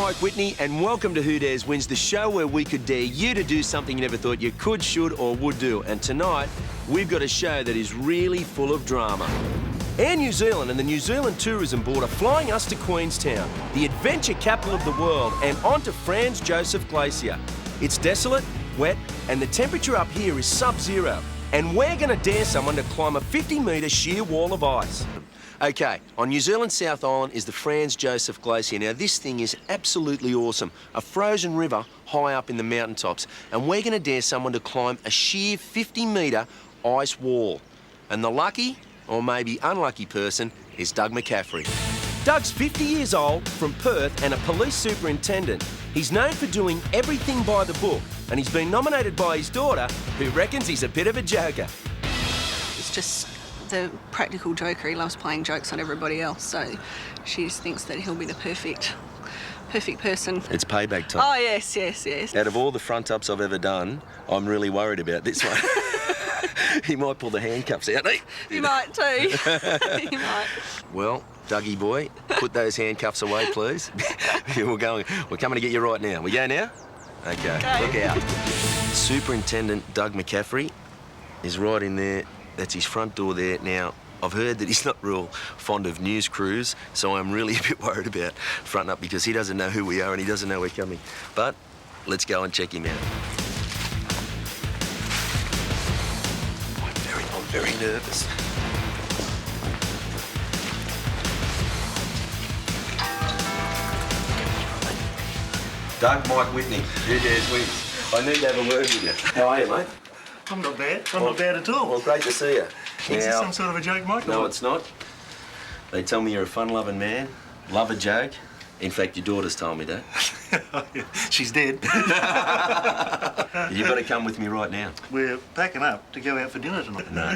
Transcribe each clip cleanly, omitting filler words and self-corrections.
Mike Whitney, and welcome to Who Dares Wins, the show where we could dare you to do something you never thought you could, should, or would do. And tonight, we've got a show that is really full of drama. Air New Zealand and the New Zealand Tourism Board are flying us to Queenstown, the adventure capital of the world, and onto Franz Josef Glacier. It's desolate, wet, and the temperature up here is sub-zero. And we're going to dare someone to climb a 50-metre sheer wall of ice. OK, on New Zealand's South Island is the Franz Josef Glacier. Now, this thing is absolutely awesome. A frozen river high up in the mountaintops. And we're going to dare someone to climb a sheer 50-metre ice wall. And the lucky, or maybe unlucky person, is Doug McCaffery. Doug's 50 years old, from Perth, and a police superintendent. He's known for doing everything by the book, and he's been nominated by his daughter, who reckons he's a bit of a joker. It's just the practical joker. He loves playing jokes on everybody else, so she just thinks that he'll be the perfect person. It's payback time. Oh, yes, yes, yes. Out of all the front-ups I've ever done, I'm really worried about this one. He might pull the handcuffs out, eh? You might too. You might. Well, Dougie boy, put those handcuffs away, please. We're coming to get you right now. We go now? Okay. Look out. Superintendent Doug McCaffery is right in there. That's his front door there. Now, I've heard that he's not real fond of news crews, so I'm really a bit worried about fronting up because he doesn't know who we are and he doesn't know we're coming. But let's go and check him out. I'm very nervous. Doug, Mike Whitney, Who Dares Wins. I need to have a word with you. How are you, mate? I'm not bad. I'm not bad at all. Well, great to see you. Is this some sort of a joke, Mike? No, it's not. They tell me you're a fun-loving man, love a joke. In fact, your daughter's told me that. She's dead. You've got to come with me right now. We're packing up to go out for dinner tonight. No,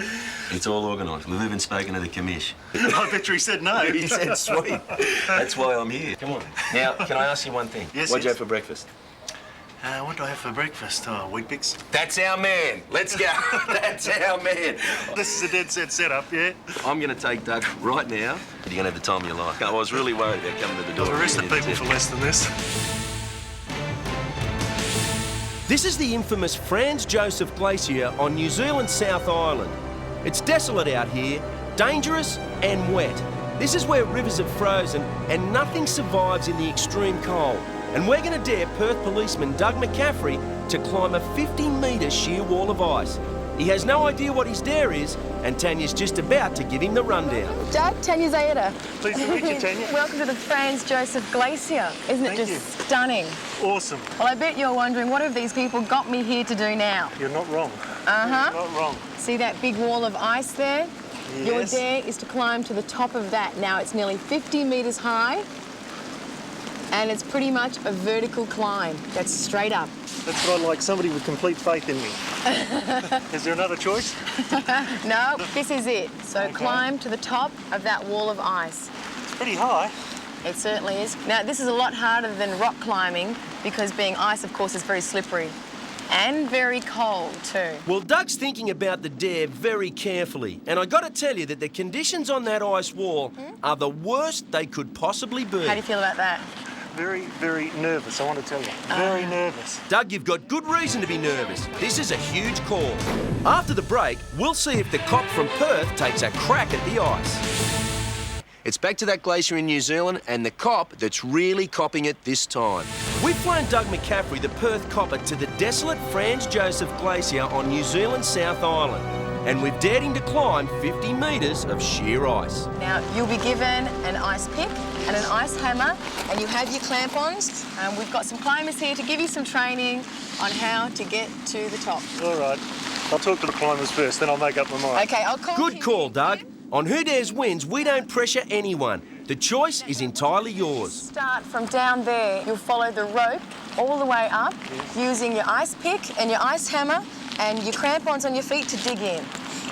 it's all organised. We've even spoken to the commish. I bet you he said no. He said sweet. That's why I'm here. Come on. Now, can I ask you one thing? Yes, What'd you have for breakfast? What do I have for breakfast? Oh, Wheat Bix. That's our man. Let's go. That's our man. This is a dead set setup, yeah? I'm going to take Doug right now. You're going to have the time of your life. I was really worried about coming to the door. I've arrested people for less than this. This is the infamous Franz Josef Glacier on New Zealand's South Island. It's desolate out here, dangerous and wet. This is where rivers have frozen and nothing survives in the extreme cold. And we're going to dare Perth policeman Doug McCaffery to climb a 50-metre sheer wall of ice. He has no idea what his dare is, and Tanya's just about to give him the rundown. Doug, Tanya Zayeda. Pleased to meet you, Tanya. Welcome to the Franz Josef Glacier. Isn't it just stunning? Awesome. Well, I bet you're wondering, what have these people got me here to do now? You're not wrong. Uh-huh. You're not wrong. See that big wall of ice there? Yes. Your dare is to climb to the top of that. Now, it's nearly 50 metres high, and it's pretty much a vertical climb. That's straight up. That's what I like, somebody with complete faith in me. Is there another choice? No, this is it. So Okay. climb to the top of that wall of ice. It's pretty high. It certainly is. Now, this is a lot harder than rock climbing because being ice, of course, is very slippery and very cold too. Well, Doug's thinking about the dare very carefully, and I got to tell you that the conditions on that ice wall are the worst they could possibly be. How do you feel about that? Very, very nervous, I want to tell you. Very nervous. Doug, you've got good reason to be nervous. This is a huge call. After the break, we'll see if the cop from Perth takes a crack at the ice. It's back to that glacier in New Zealand and the cop that's really copping it this time. We've flown Doug McCaffery, the Perth copper, to the desolate Franz Josef Glacier on New Zealand's South Island. And we've dared him to climb 50 metres of sheer ice. Now, you'll be given an ice pick and an ice hammer, and you have your clamp-ons. We've got some climbers here to give you some training on how to get to the top. All right. I'll talk to the climbers first, then I'll make up my mind. OK, I'll call Good you. call, Doug. On Who Dares Wins, we don't pressure anyone. The choice is entirely yours. Start from down there. You'll follow the rope all the way up using your ice pick and your ice hammer and your crampons on your feet to dig in.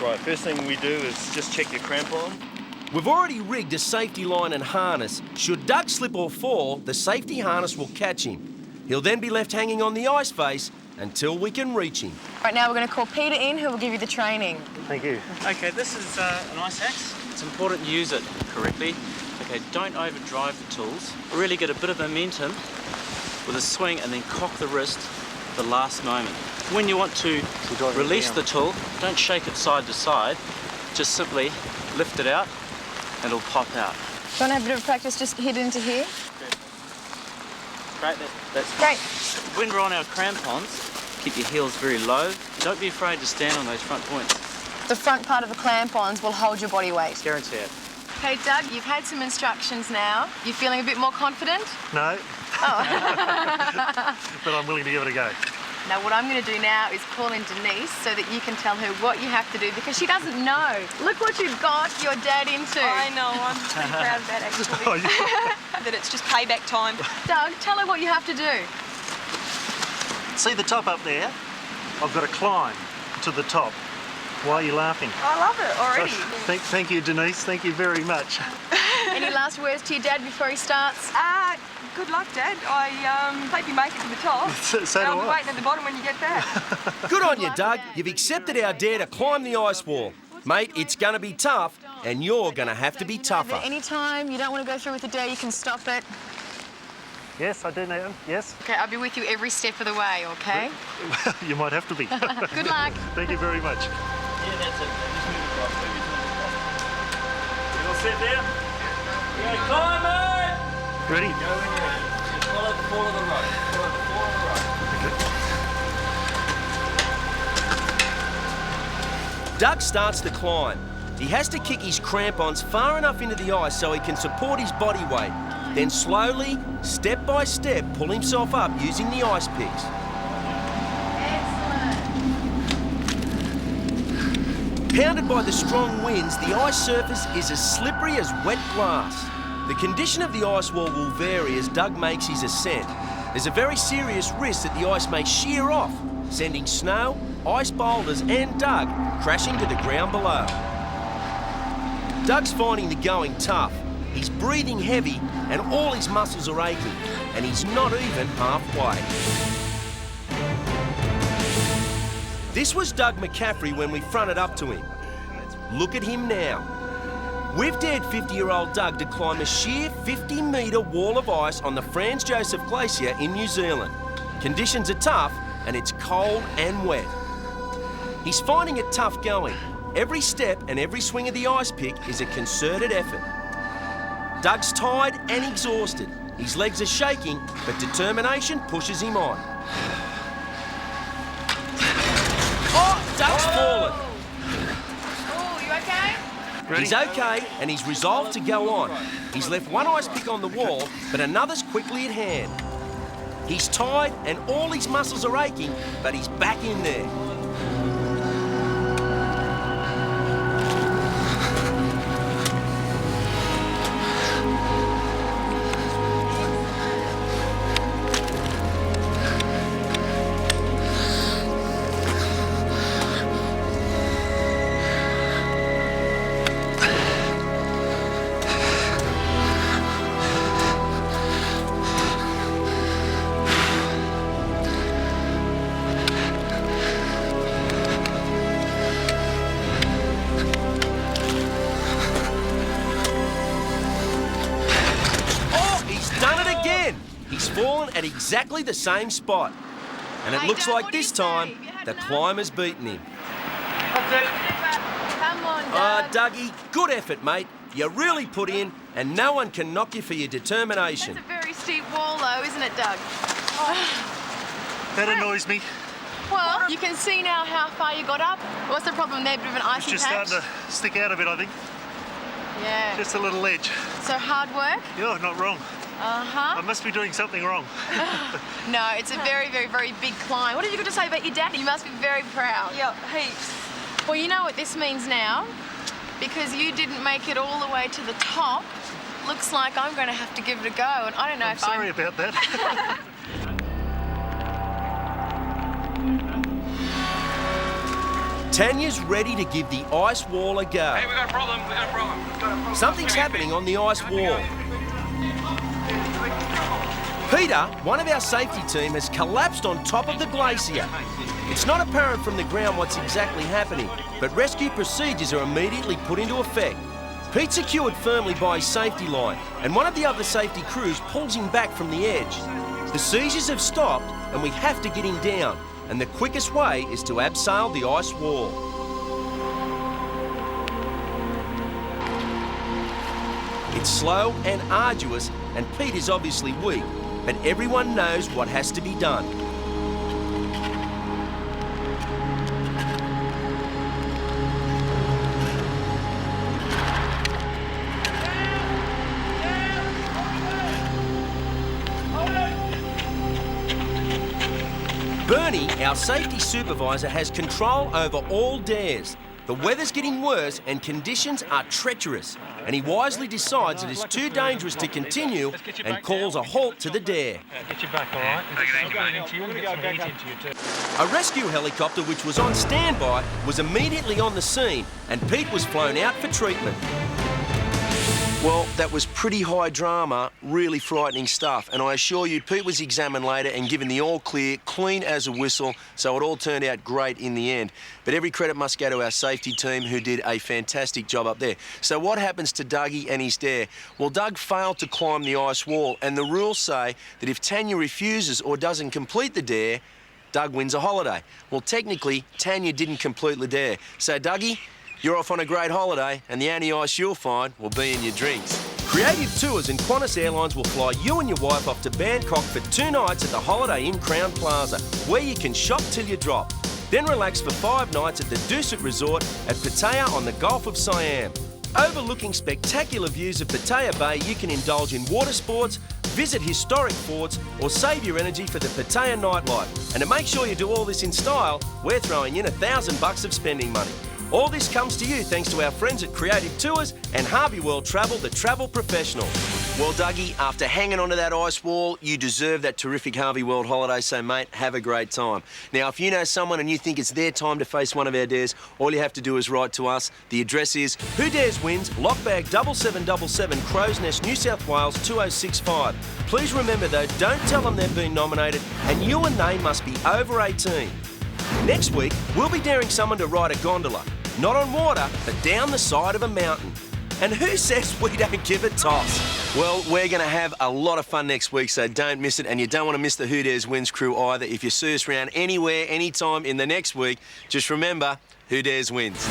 Right, first thing we do is just check your crampon. We've already rigged a safety line and harness. Should Doug slip or fall, the safety harness will catch him. He'll then be left hanging on the ice face until we can reach him. Right now, we're going to call Peter in, who will give you the training. Thank you. Okay, this is an ice axe. It's important you use it correctly. Okay, don't overdrive the tools. Really get a bit of momentum with a swing and then cock the wrist the last moment. When you want to release the tool, don't shake it side to side, just simply lift it out and it'll pop out. Do you want to have a bit of practice? Just hit into here. Great, that's Great. When we're on our crampons, keep your heels very low. Don't be afraid to stand on those front points. The front part of the crampons will hold your body weight. Guarantee it. Okay, Doug, you've had some instructions now. You feeling a bit more confident? No. Oh. But I'm willing to give it a go. Now, what I'm going to do now is call in Denise so that you can tell her what you have to do because she doesn't know. Look what you've got your dad into. I know, I'm pretty proud of that actually. That it's just payback time. Doug, tell her what you have to do. See the top up there? I've got to climb to the top. Why are you laughing? I love it already. Thank you, Denise. Thank you very much. Any last words to your dad before he starts? Good luck, Dad. I hope you make it to the top. So do I'll be I. waiting at the bottom when you get back. Good on you, Doug. You've accepted our dare to climb the ice wall. Mate, it's going to be tough, and you're going to have to be tougher. Any time you don't want to go through with the dare, you can stop it. Yes, I do, Nathan. Yes. Okay, I'll be with you every step of the way, okay? You might have to be. Good luck. Thank you very much. Yeah, that's it. Just move across. You all set there? You're going to climb it! Ready? Go when you're ready. Just follow the fall of the rope. Follow the fall of the rope. Doug starts the climb. He has to kick his crampons far enough into the ice so he can support his body weight. Then slowly, step by step, pull himself up using the ice picks. Pounded by the strong winds, the ice surface is as slippery as wet glass. The condition of the ice wall will vary as Doug makes his ascent. There's a very serious risk that the ice may shear off, sending snow, ice boulders and Doug crashing to the ground below. Doug's finding the going tough. He's breathing heavy and all his muscles are aching, and he's not even halfway. This was Doug McCaffery when we fronted up to him. Look at him now. We've dared 50-year-old Doug to climb a sheer 50-metre wall of ice on the Franz Josef Glacier in New Zealand. Conditions are tough and it's cold and wet. He's finding it tough going. Every step and every swing of the ice pick is a concerted effort. Doug's tired and exhausted. His legs are shaking, but determination pushes him on. Oh, Doug's fallen. Oh, you okay? Ready? He's okay, and he's resolved to go on. He's left one ice pick on the wall, but another's quickly at hand. He's tired and all his muscles are aching, but he's back in there. He's fallen at exactly the same spot. And it looks like this time, the climber's beaten him. Come on, Doug. Dougie, good effort, mate. You really put in, and no one can knock you for your determination. That's a very steep wall, though, isn't it, Doug? That annoys me. Well, you can see now how far you got up. What's the problem there? A bit of an It's icy just patch? starting to stick out a bit, I think. Yeah. Just a little edge. So hard work? Yeah, not wrong. Uh-huh. I must be doing something wrong. No, it's a very, very, very big climb. What have you got to say about your dad? You must be very proud. Yeah, heaps. Well, you know what this means now? Because you didn't make it all the way to the top, looks like I'm going to have to give it a go. And I don't know if Sorry about that. Tanya's ready to give the ice wall a go. Hey, we got a problem. Something's happening on the ice wall. Peter, one of our safety team, has collapsed on top of the glacier. It's not apparent from the ground what's exactly happening, but rescue procedures are immediately put into effect. Pete's secured firmly by his safety line, and one of the other safety crews pulls him back from the edge. The seizures have stopped and we have to get him down. And the quickest way is to abseil the ice wall. It's slow and arduous, and Pete is obviously weak, but everyone knows what has to be done. Bernie, our safety supervisor, has control over all dares. The weather's getting worse and conditions are treacherous, and he wisely decides it is too dangerous to continue and calls a halt to the dare. Get your back, all right? A rescue helicopter, which was on standby, was immediately on the scene, and Pete was flown out for treatment. Well, that was pretty high drama, really frightening stuff, and I assure you Pete was examined later and given the all clear, clean as a whistle, so it all turned out great in the end. But every credit must go to our safety team, who did a fantastic job up there. So what happens to Dougie and his dare? Well, Doug failed to climb the ice wall, and the rules say that if Tanya refuses or doesn't complete the dare, Doug wins a holiday. Well, technically, Tanya didn't complete the dare. So, Dougie, you're off on a great holiday, and the only ice you'll find will be in your drinks. Creative Tours and Qantas Airlines will fly you and your wife off to Bangkok for 2 nights at the Holiday Inn Crown Plaza, where you can shop till you drop. Then relax for 5 nights at the Dusit Resort at Pattaya on the Gulf of Siam. Overlooking spectacular views of Pattaya Bay, you can indulge in water sports, visit historic forts, or save your energy for the Pattaya nightlife. And to make sure you do all this in style, we're throwing in $1,000 of spending money. All this comes to you thanks to our friends at Creative Tours and Harvey World Travel, the travel professional. Well, Dougie, after hanging onto that ice wall, you deserve that terrific Harvey World holiday, so, mate, have a great time. Now, if you know someone and you think it's their time to face one of our dares, all you have to do is write to us. The address is Who Dares Wins, Lockbag 7777, Crows Nest, New South Wales 2065. Please remember, though, don't tell them they've been nominated, and you and they must be over 18. Next week, we'll be daring someone to ride a gondola. Not on water, but down the side of a mountain. And who says we don't give a toss? Well, we're going to have a lot of fun next week, so don't miss it. And you don't want to miss the Who Dares Wins crew either. If you see us around anywhere, anytime in the next week, just remember, Who Dares Wins.